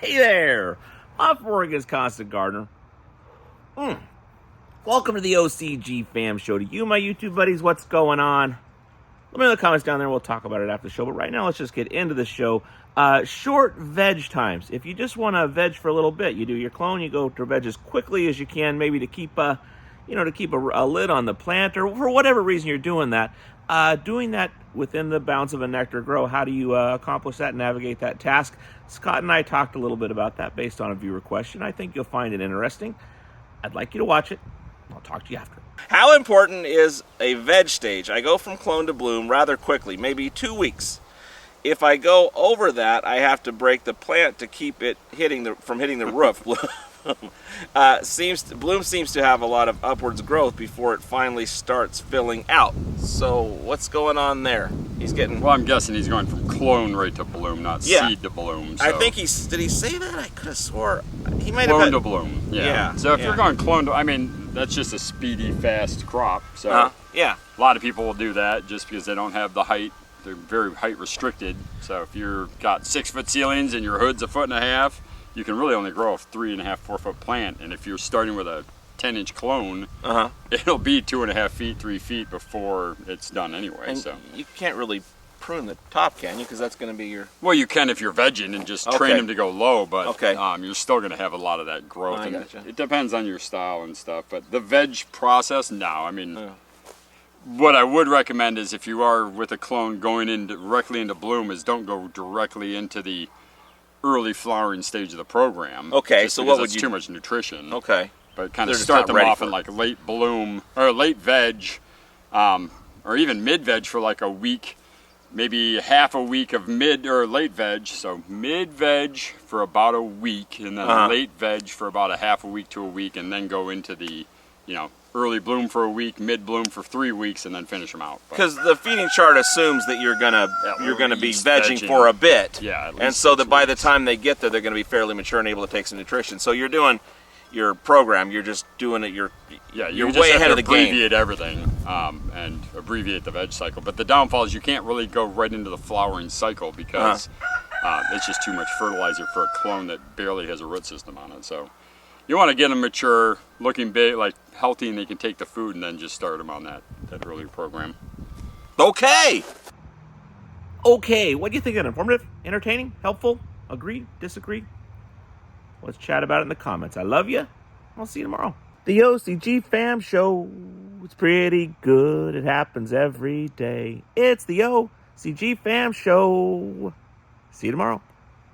Hey there, I'm Oregon's Constant Gardener. Welcome to the OCGFAM show. To you, my YouTube buddies, what's going on? Let me know in the comments down there. We'll talk about it after the show. But right now, let's just get into the show. Short veg times. If you just want to veg for a little bit, you do your clone. You go to veg as quickly as you can, maybe to keep a lid on the plant, or for whatever reason you're doing that. Doing that within the bounds of a Nectar grow. How do you accomplish that, navigate that task? Scott and I talked a little bit about that based on a viewer question. I think you'll find it interesting. I'd like you to watch it. I'll talk to you after. How important is a veg stage? I go from clone to bloom rather quickly, maybe 2 weeks. If I go over that, I have to break the plant to keep it from hitting the roof. Bloom seems to have a lot of upwards growth before it finally starts filling out. So what's going on there? He's getting... Well, I'm guessing he's going from clone right to bloom, not seed to bloom. So. I think did he say that? I could have swore he might clone have... to bloom, yeah. So if you're going clone to, I mean, that's just a speedy, fast crop. So a lot of people will do that just because they don't have the height. They're very height restricted. So if you've got 6-foot ceilings and your hood's 1.5 feet, you can really only grow a 3.5, 4-foot plant. And if you're starting with a 10-inch clone, it'll be 2.5 feet, 3 feet before it's done anyway. And so you can't really prune the top, can you? Because that's going to be your... Well, you can if you're vegging and just train them to go low, but you're still going to have a lot of that growth. I gotcha. It depends on your style and stuff. But the veg process, no. I mean, what I would recommend is if you are with a clone going directly into bloom, is don't go directly into the early flowering stage of the program. Okay, so what would you... too much nutrition. Okay. But kind of start them off in like late bloom, or late veg, or even mid-veg for like a week, maybe half a week of mid or late veg. So mid-veg for about a week, and then late veg for about a half a week to a week, and then go into the, early bloom for a week, mid bloom for 3 weeks, and then finish them out. Because the feeding chart assumes that you're gonna be vegging for a bit, and so that by the time they get there, they're gonna be fairly mature and able to take some nutrition. So you're doing your program. You're just doing it. You're way ahead of the game. Abbreviate everything and abbreviate the veg cycle. But the downfall is you can't really go right into the flowering cycle because it's just too much fertilizer for a clone that barely has a root system on it. So you want to get them mature, looking big, like healthy, and they can take the food, and then just start them on that early program. Okay, what do you think of that? Informative, entertaining, helpful, agree, disagree? Let's chat about it in the comments. I love you. I'll see you tomorrow. The OCGFAM show. It's pretty good. It happens every day. It's the OCGFAM show. See you tomorrow.